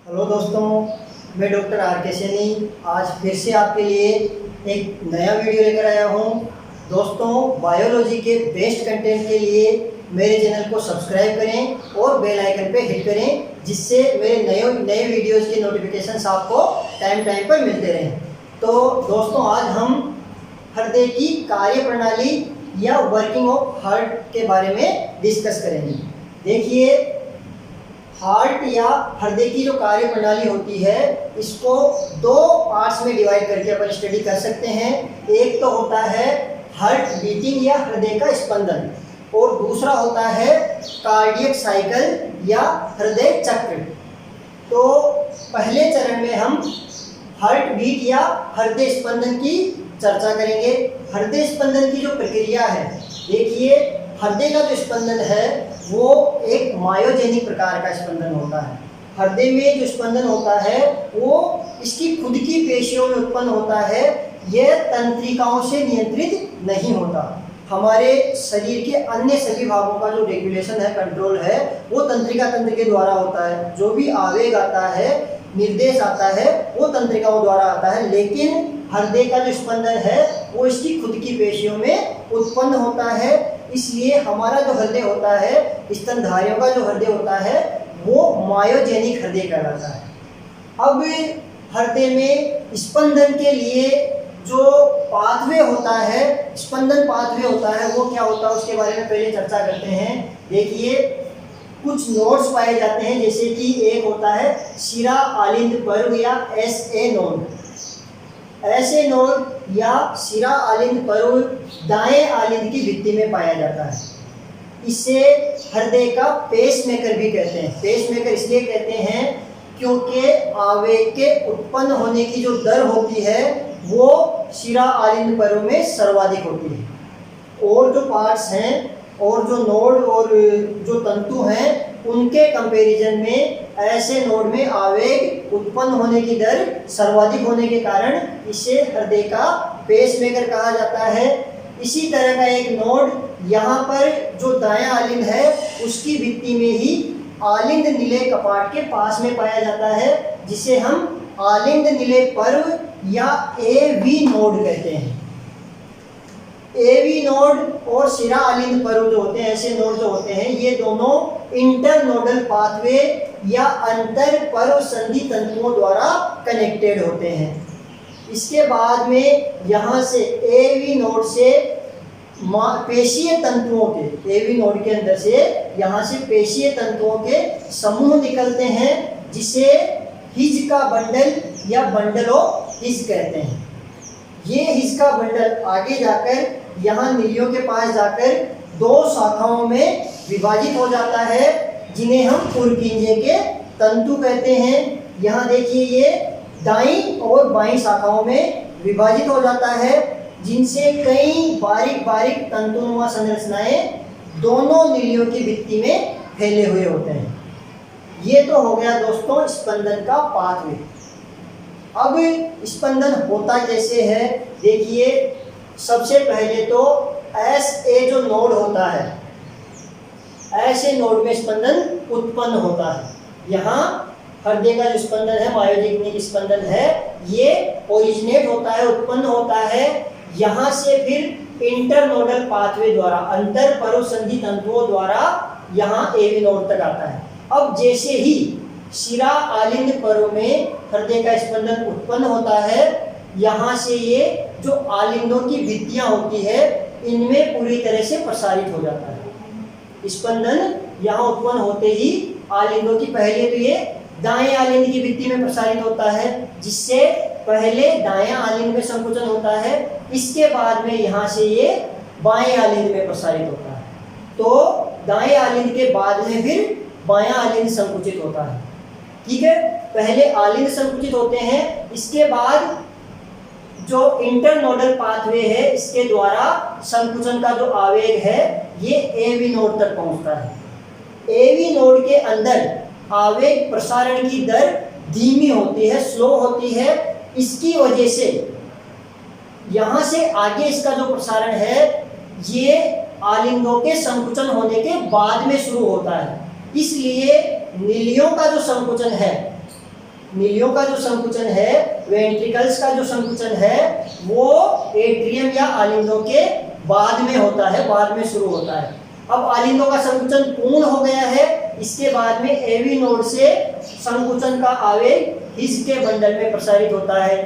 Hello दोस्तों, मैं doctor R के सैनी आज फिर से आपके लिए एक नया वीडियो लेकर आया हूँ। दोस्तों, बायोलॉजी के बेस्ट कंटेंट के लिए मेरे चैनल को सब्सक्राइब करें और बेल आइकन पे हिट करें, जिससे मेरे नए वीडियोज़ के नोटिफिकेशंस आपको टाइम पर मिलते रहें। तो दोस्तों, आज हम हृदय की कार्य प्रणाली या वर्किंग ऑफ हार्ट के बारे में डिस्कस करेंगे। देखिए, हार्ट या हृदय की जो कार्य प्रणाली होती है, इसको दो पार्ट्स में डिवाइड करके अपन स्टडी कर सकते हैं। एक तो होता है हार्ट बीटिंग या हृदय का स्पंदन, और दूसरा होता है कार्डियक साइकिल या हृदय चक्र। तो पहले चरण में हम हार्ट बीट या हृदय स्पंदन की चर्चा करेंगे। हृदय स्पंदन की जो प्रक्रिया है, देखिए, हृदय का जो स्पंदन है वो एक मायोजेनिक प्रकार का स्पंदन होता है। हृदय में जो स्पंदन होता है वो इसकी खुद की पेशियों में उत्पन्न होता है। यह तंत्रिकाओं से नियंत्रित नहीं होता। हमारे शरीर के अन्य सभी भागों का जो रेगुलेशन है, कंट्रोल है, वो तंत्रिका तंत्र के द्वारा होता है। जो भी आवेग आता है, निर्देश आता है, वो तंत्रिकाओं द्वारा आता है। लेकिन हृदय का जो स्पंदन है वो इसकी खुद की पेशियों में उत्पन्न होता है। इसलिए हमारा जो हृदय होता है, स्तनधारियों का जो हृदय होता है, वो मायोजेनिक हृदय कहलाता है। अब हृदय में स्पंदन के लिए जो पाथवे होता है, स्पंदन पाथवे होता है, वो क्या होता है उसके बारे में पहले चर्चा करते हैं। देखिए, कुछ नोड्स पाए जाते हैं, जैसे कि एक होता है शिरा आलिंद पर्व या SA नोड। ऐसे नोड या शिरा आलिंद पर्व दाएं आलिंद की भित्ति में पाया जाता है। इसे हृदय का पेसमेकर भी कहते हैं। पेसमेकर इसलिए कहते हैं क्योंकि आवेग के उत्पन्न होने की जो दर होती है वो शिरा आलिंद पर्व में सर्वाधिक होती है। और जो पार्ट्स हैं और जो नोड और जो तंतु हैं, उनके कंपैरिजन में ऐसे नोड में आवेग उत्पन्न होने की दर सर्वाधिक होने के कारण इसे हृदय का पेसमेकर कहा जाता है। इसी तरह का एक नोड यहाँ पर जो दायां आलिंद है, उसकी भित्ति में ही आलिंद निलय कपाट के पास में पाया जाता है, जिसे हम आलिंद निलय पर्व या AV नोड कहते हैं। AV नोड और शिरा आलिंद पर्व जो होते हैं, ऐसे नोड जो होते हैं, ये दोनों इंटरनोडल पाथवे या अंतर पर्व संधि तंतुओं द्वारा कनेक्टेड होते हैं। इसके बाद में यहाँ से AV नोड से पेशीय तंतुओं के, AV नोड के अंदर से यहाँ से पेशीय तंतुओं के समूह निकलते हैं, जिसे हिज का बंडल या बंडल ऑफ हिज कहते हैं। ये हिज का बंडल आगे जाकर यहाँ नीलियों के पास जाकर दो शाखाओं में विभाजित हो जाता है, जिन्हें हम पुरकिंजे के तंतु कहते हैं। यहाँ देखिए, ये दाईं और बाईं शाखाओं में विभाजित हो जाता है, जिनसे कई बारीक बारीक तंतुनुमा संरचनाएं दोनों नीलियों की भित्ति में फैले हुए होते हैं। ये तो हो गया दोस्तों स्पंदन का पाथवे। अब स्पंदन होता कैसे है, देखिए, सबसे पहले तो SA जो नोड होता है, ऐसे नोड में स्पंदन उत्पन्न होता है। यहाँ हृदय का जो स्पंदन है, मायोजेनिक स्पंदन है, ये ओरिजिनेट होता है, उत्पन्न होता है। यहाँ से फिर इंटरनोडल पाथवे द्वारा, अंतर पर्व संधि तंतुओं द्वारा यहाँ AV नोड तक आता है। अब जैसे ही शिरा आलिंद पर्व में हृदय का स्पंदन उत्पन्न होता है, यहाँ से ये जो आलिंदों की भित्तियां होती है, इनमें पूरी तरह से प्रसारित हो जाता है। स्पंदन यहाँ उत्पन्न होते ही आलिंदों की, पहले तो ये दाएं आलिंद की भित्ति में प्रसारित होता है, जिससे पहले दायां आलिंद में संकुचन होता है। इसके बाद में यहाँ से ये बाएं आलिंद में प्रसारित होता है। तो दाएं आलिंद के बाद में फिर बायां आलिंद संकुचित होता है। ठीक है, पहले आलिंद संकुचित होते हैं, इसके बाद जो इंटरनोडल पाथवे है, इसके द्वारा संकुचन का जो आवेग है, ये AV नोड तक पहुंचता है। AV नोड के अंदर आवेग प्रसारण की दर धीमी होती है, स्लो होती है। इसकी वजह से यहाँ से आगे इसका जो प्रसारण है, ये आलिंदों के संकुचन होने के बाद में शुरू होता है। इसलिए नीलियों का जो संकुचन है नीलियों का जो संकुचन है, वेंट्रिकल्स का जो संकुचन है, वो एट्रियम या आलिंदों के बाद में होता है, बाद में शुरू होता है। अब आलिंदों का संकुचन पूर्ण हो गया है, इसके बाद में एवी नोड से संकुचन का आवेग हिस के बंडल में प्रसारित होता है।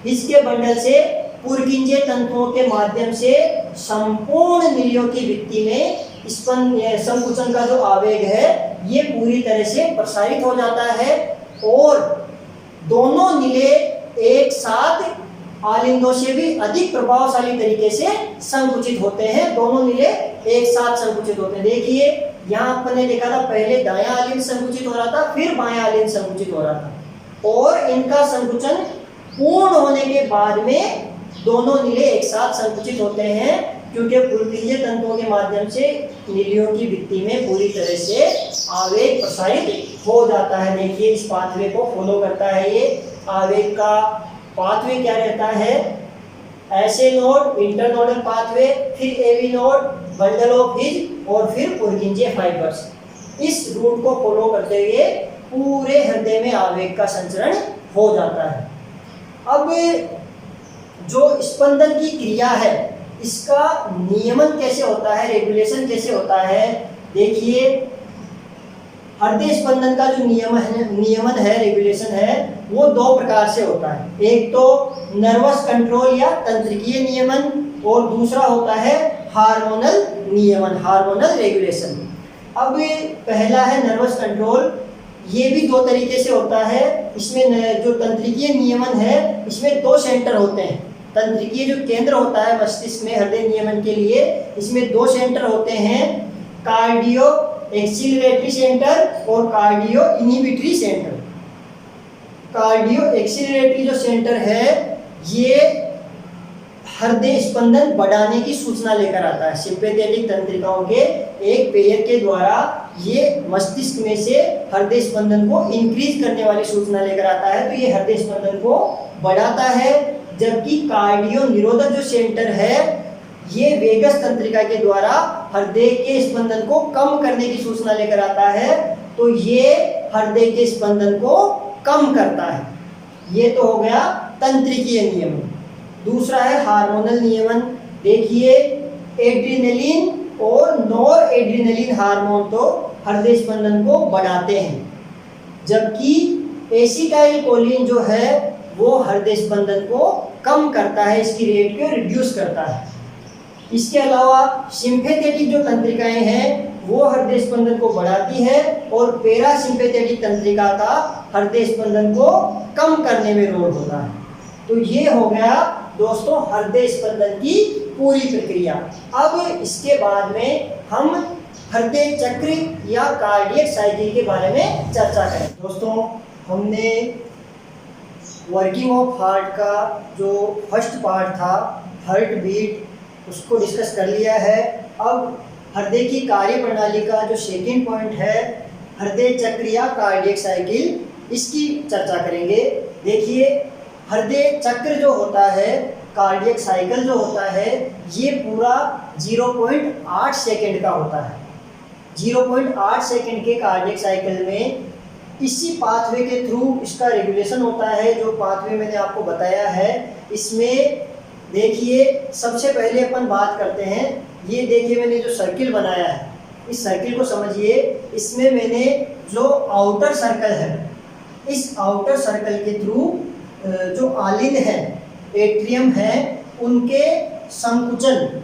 हिस के बंडल से पुर्किंजे तंतुओं के माध्यम से संपूर्ण नीलियों की भित्ति में संकुचन का जो आवेग है ये पूरी तरह से प्रसारित हो जाता है और दोनों नीले एक साथ आलिंदों से भी अधिक प्रभावशाली तरीके से संकुचित होते हैं। दोनों नीले एक साथ संकुचित होते हैं। देखिए यहाँ आपने देखा था, पहले दायां आलिंद संकुचित हो रहा था, फिर बायां आलिंद संकुचित हो रहा था और इनका संकुचन पूर्ण होने के बाद में दोनों नीले एक साथ संकुचित होते हैं, क्योंकि पुर्किंजे तंतुओं के माध्यम से नीलियों की भित्ति में पूरी तरह से आवेग प्रसारित हो जाता है। देखिए इस पाथवे को फॉलो करता है ये आवेग का पाथवे क्या रहता है, ऐसे नोड इंटरनोडल पाथवे, फिर AV node, bundle of His और फिर पुर्किंजे फाइबर्स। इस रूट को फॉलो करते हुए पूरे हृदय में आवेग का संचरण हो जाता है। अब जो स्पंदन की क्रिया है इसका नियमन कैसे होता है, रेगुलेशन कैसे होता है। देखिए हृदय स्पंदन का जो नियमन है, रेगुलेशन है, वो दो प्रकार से होता है। एक तो नर्वस कंट्रोल या तंत्रिकीय नियमन और दूसरा होता है हार्मोनल नियमन, हार्मोनल रेगुलेशन। अब पहला है नर्वस कंट्रोल, ये भी दो तरीके से होता है। इसमें जो तंत्रिकीय नियमन है इसमें दो सेंटर होते हैं। तंत्रिकीय जो केंद्र होता है मस्तिष्क में हृदय नियमन के लिए, इसमें दो सेंटर होते हैं, कार्डियो एक्सीलरेटरी सेंटर और कार्डियो इनहिबिटरी सेंटर। कार्डियो एक्सीलरेटरी जो सेंटर है ये हृदय स्पंदन बढ़ाने की सूचना लेकर आता है। सिंपैथेटिक तंत्रिकाओं के एक पेयर के द्वारा ये मस्तिष्क में से हृदय स्पंदन को इंक्रीज करने वाली सूचना लेकर आता है, तो ये हृदय स्पंदन को बढ़ाता है। जबकि कार्डियो निरोधक जो सेंटर है ये वेगस तंत्रिका के द्वारा हृदय के स्पंदन को कम करने की सूचना लेकर आता है, तो ये हृदय के स्पंदन को कम करता है। ये तो हो गया तंत्रिकीय नियमन। दूसरा है हार्मोनल नियमन। देखिए एड्रिनलिन और नॉर एड्रिनलिन हार्मोन तो हृदय स्पंदन को बढ़ाते हैं, जबकि एसिटाइलकोलिन जो है वो हृदय स्पंदन को कम करता है, इसकी रेट को रिड्यूस करता है। इसके अलावा सिंपैथेटिक जो तंत्रिकाएं हैं वो हृदय स्पंदन को बढ़ाती है और पैरासिम्पैथेटिक तंत्रिका का हृदय स्पंदन को कम करने में रोल होता है। तो ये हो गया दोस्तों हृदय स्पंदन की पूरी प्रक्रिया। अब इसके बाद में हम हृदय चक्र या कार्डियक साइकिल के बारे में चर्चा करें। दोस्तों हमने वर्किंग ऑफ हार्ट का जो फर्स्ट पार्ट था, हार्ट बीट, उसको डिस्कस कर लिया है। अब हृदय की कार्य प्रणाली का जो सेकंड पॉइंट है हृदय चक्र या कार्डियक साइकिल, इसकी चर्चा करेंगे। देखिए हृदय चक्र जो होता है, कार्डियक साइकिल जो होता है, ये पूरा 0.8 सेकेंड का होता है। 0.8 सेकेंड के कार्डियक साइकिल में इसी पाथवे के थ्रू इसका रेगुलेशन होता है। जो पाथवे मैंने आपको बताया है, इसमें देखिए सबसे पहले अपन बात करते हैं, ये देखिए मैंने जो सर्किल बनाया है, इस सर्किल को समझिए। इसमें मैंने जो आउटर सर्कल है, इस आउटर सर्कल के थ्रू जो आलिंद है, एट्रियम है, उनके संकुचन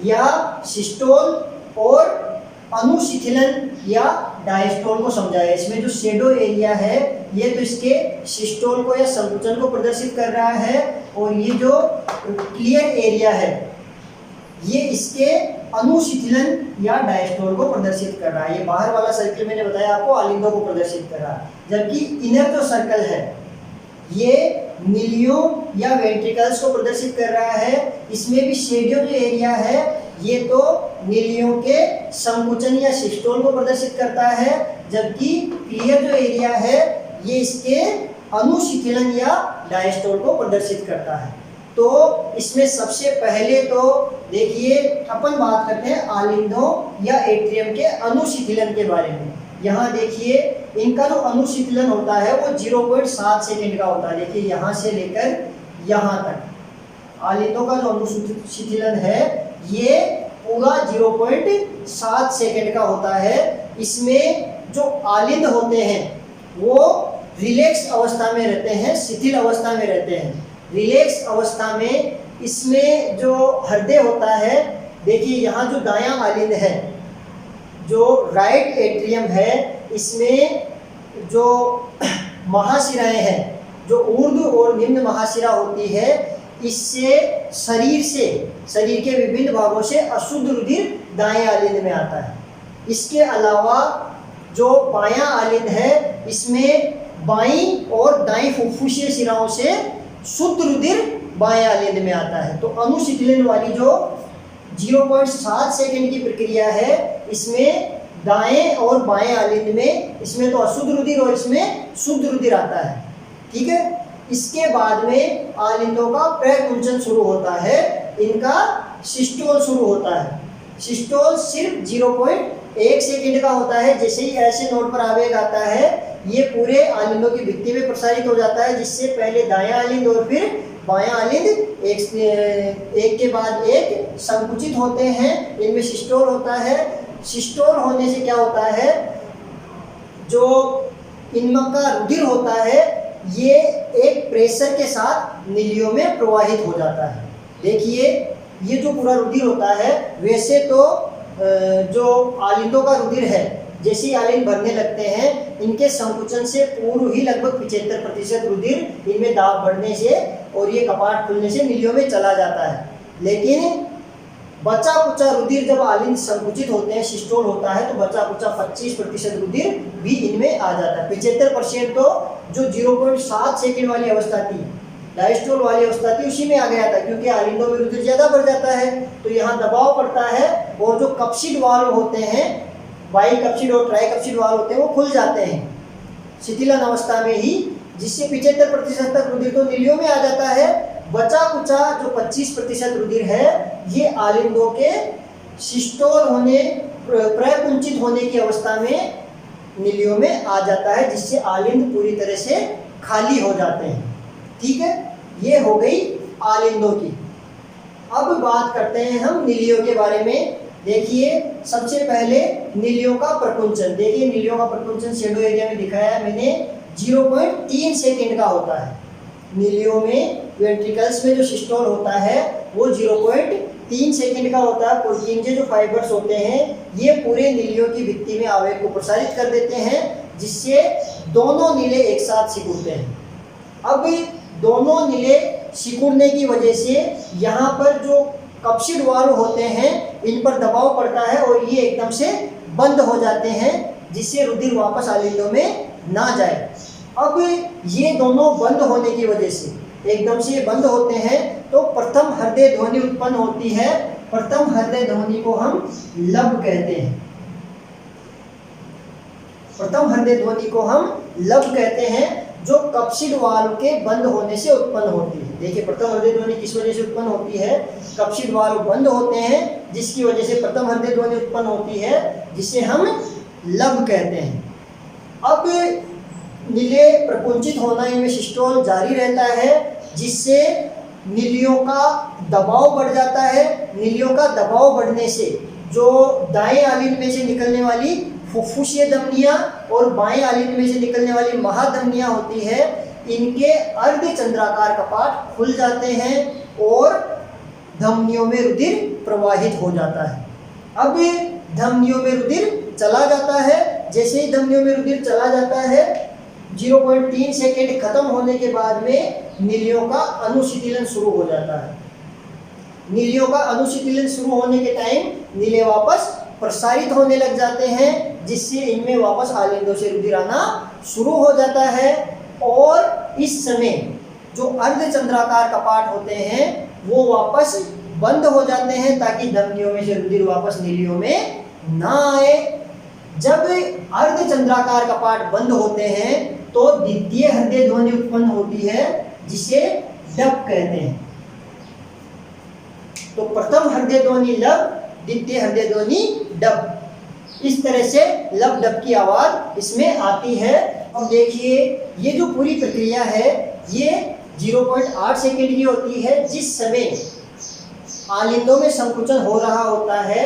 या सिस्टोल और अनुशिथिलन या डायस्टोल को समझाया। इसमें जो शेडो एरिया है ये तो इसके सिस्टोल को या संकुचन को प्रदर्शित कर रहा है, और ये जो क्लियर एरिया है ये इसके अनुशिथिलन या डायस्टोल को प्रदर्शित कर रहा है। ये बाहर वाला सर्कल मैंने बताया आपको आलिंदों को प्रदर्शित कर रहा है, जबकि इनर जो सर्कल है ये नीलियों या वेंट्रिकल्स को प्रदर्शित कर रहा है। इसमें भी शेडो जो एरिया है ये तो नीलियों के संकुचन या सिस्टोल को प्रदर्शित करता है, जबकि क्लियर जो एरिया है ये इसके अनुशिथिलन या डायस्टोल को प्रदर्शित करता है। तो इसमें सबसे पहले तो देखिए अपन बात करते हैं आलिंदों या एट्रियम के अनुशिथिलन के बारे में। यहाँ देखिए इनका जो अनुशीतलन होता है वो 0.7 सेकेंड का होता है। देखिए यहाँ से लेकर यहाँ तक आलिंदों का जो अनुशीतलन है ये पूरा 0.7 सेकेंड का होता है। इसमें जो आलिंद होते हैं वो रिलैक्स अवस्था में रहते हैं, शिथिल अवस्था में रहते हैं। रिलैक्स अवस्था में इसमें जो हृदय होता है, देखिए यहाँ जो दायां आलिंद है, जो राइट एट्रियम है, इसमें जो महाशिराएं हैं, जो ऊर्ध्व और निम्न महाशिरा होती है, इससे शरीर के विभिन्न भागों से अशुद्ध रुधिर दाएं आलिंद में आता है। इसके अलावा जो बायां आलिंद है, इसमें बाईं और दाईं फुफ्फुसीय शिराओं से शुद्ध रुधिर बाएं आलिंद में आता है। तो अनुशीतलन वाली जो 0.7 सेकेंड की प्रक्रिया है, इसमें दाएं और बाएं आलिंद में, इसमें तो अशुद्ध रुधिर और इसमें शुद्ध रुधिर आता है। ठीक है। इसके बाद में आलिंदों का प्रकुंचन शुरू होता है, इनका सिस्टोल शुरू होता है। सिस्टोल सिर्फ 0.1 सेकेंड का होता है। जैसे ही ऐसे नोड पर आवेग आता है, ये पूरे आलिंदों की भित्ति में प्रसारित हो जाता है, जिससे पहले दायां आलिंद और फिर बायां आलिंद एक के बाद एक संकुचित होते हैं। इनमें सिस्टोल होता है। सिस्टोल होने से क्या होता है, जो इनका रुधिर होता है ये एक प्रेशर के साथ नीलियों में प्रवाहित हो जाता है। देखिए ये जो पूरा रुधिर होता है, वैसे तो जो आलिंदों का रुधिर है, जैसे ही आलिंद भरने लगते हैं, इनके संकुचन से पूर्व ही लगभग 75% रुधिर इनमें दाब बढ़ने से और ये कपाट खुलने से नीलियों में चला जाता है। लेकिन बचा कुचा रुधिर जब आलिंद संकुचित होते हैं, सिस्टोल होता है, तो बचा कुचा 25% रुधिर भी इनमें आ जाता है। 75% तो जो 0.7 सेकेंड वाली अवस्था थी, डायस्टोल वाली अवस्था थी, उसी में आ गया था, क्योंकि आलिंदों में रुधिर ज़्यादा बढ़ जाता है तो यहाँ दबाव पड़ता है और जो कप्सिड वाल्व होते हैं, बाई कप्सिड और ट्राई कप्सिड वाल्व होते हैं, वो खुल जाते हैं शिथिलन अवस्था में ही, जिससे 75% तक रुधिर तो नीलियों में आ जाता है। बचा कुचा जो 25% रुधिर है, ये आलिंदों के सिस्टोल होने, प्रकुंचित होने की अवस्था में नीलियों में आ जाता है, जिससे आलिंद पूरी तरह से खाली हो जाते हैं। ठीक है, ये हो गई आलिंदों की। अब बात करते हैं हम नीलियों के बारे में। देखिए सबसे पहले नीलियों का प्रकुंचन। देखिए नीलियों का प्रकुंचन शेडो एरिया में दिखाया है मैंने, 0.3 सेकेंड का होता है। नीलियों में वेंट्रिकल्स में जो सिस्टोल होता है वो 0.3 सेकेंड का होता है। पुर्किंजे जो फाइबर्स होते हैं, ये पूरे नीलियों की भित्ति में आवेग को प्रसारित कर देते हैं, जिससे दोनों नीले एक साथ सिकुड़ते हैं। अब दोनों नीले सिकुड़ने की वजह से यहाँ पर जो कप्सिड वाल्व होते हैं, इन पर दबाव पड़ता है और ये एकदम से बंद हो जाते हैं, जिससे रुधिर वापस आलिंदों में ना जाए। अब ये दोनों बंद होने की वजह से, एकदम से बंद होते हैं, तो प्रथम हृदय ध्वनि उत्पन्न होती है। प्रथम हृदय ध्वनि को हम लब कहते हैं। प्रथम हृदय ध्वनि को हम लब कहते हैं, जो कप्सिड वाल्व के बंद होने से उत्पन्न होती है। देखिए प्रथम हृदय ध्वनि किस वजह से उत्पन्न होती है, कप्सिड वाल्व बंद होते हैं, जिसकी वजह से प्रथम हृदय ध्वनि उत्पन्न होती है, जिसे हम लब कहते हैं। अब नीले प्रकुंचित होना, इनमें सिस्टोल जारी रहता है, जिससे नीलियों का दबाव बढ़ जाता है। नीलियों का दबाव बढ़ने से जो दाएं आलिंद में से निकलने वाली फुफ्फुसीय धमनियां और बाएं आलिंद में से निकलने वाली महाधमनियां होती है, इनके अर्धचंद्राकार कपाट खुल जाते हैं और धमनियों में रुधिर प्रवाहित हो जाता है। अब धमनियों में रुधिर चला जाता है। जैसे ही धमनियों में रुधिर चला जाता है, 0.3 सेकेंड खत्म होने के बाद में नीलियों का अनुशीतलन शुरू हो जाता है। नीलियों का अनुशीतलन शुरू होने के टाइम नीले वापस प्रसारित होने लग जाते हैं, जिससे इनमें वापस आलिंदों से रुधिर आना शुरू हो जाता है। और इस समय जो अर्धचंद्राकार कपाट होते हैं वो वापस बंद हो जाते हैं, ताकि धमनियों में से रुधिर वापस नीलियों में ना आए। जब अर्धचंद्राकार कपाट बंद होते हैं तो द्वितीय हृदय ध्वनि उत्पन्न होती है, जिसे डब कहते हैं। तो प्रथम हृदय ध्वनि लब, द्वितीय हृदय ध्वनि डब। इस तरह से लब डब की आवाज़ इसमें आती है। अब देखिए ये जो पूरी प्रक्रिया है ये 0.8 सेकेंड की होती है। जिस समय आलिंदों में संकुचन हो रहा होता है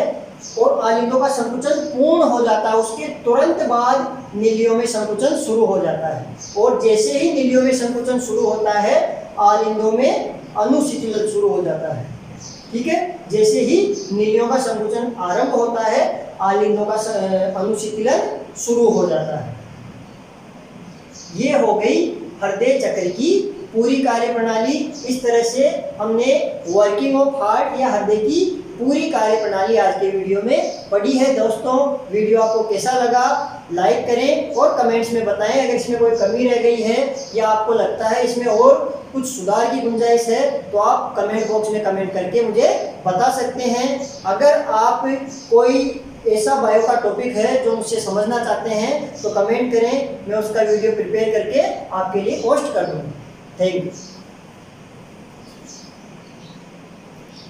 और आलिंदों का संकुचन पूर्ण हो जाता है, उसके तुरंत बाद नीलियों में संकुचन शुरू हो जाता है। और जैसे ही नीलियों में संकुचन शुरू होता है आलिंदों में अनुशीतलन शुरू हो जाता है। ठीक है, जैसे ही नीलियों का संकुचन आरंभ होता है आलिंदों का अनुशीतलन शुरू हो जाता है। ये हो गई हृदय चक्र की पूरी कार्यप्रणाली। इस तरह से हमने वर्किंग ऑफ हार्ट या हृदय की पूरी कार्यप्रणाली आज के वीडियो में पढ़ी है। दोस्तों वीडियो आपको कैसा लगा लाइक करें और कमेंट्स में बताएं। अगर इसमें कोई कमी रह गई है या आपको लगता है इसमें और कुछ सुधार की गुंजाइश है तो आप कमेंट बॉक्स में कमेंट करके मुझे बता सकते हैं। अगर आप कोई ऐसा बायो का टॉपिक है जो मुझसे समझना चाहते हैं तो कमेंट करें, मैं उसका वीडियो प्रिपेयर करके आपके लिए पोस्ट कर दूँगा। Thank you.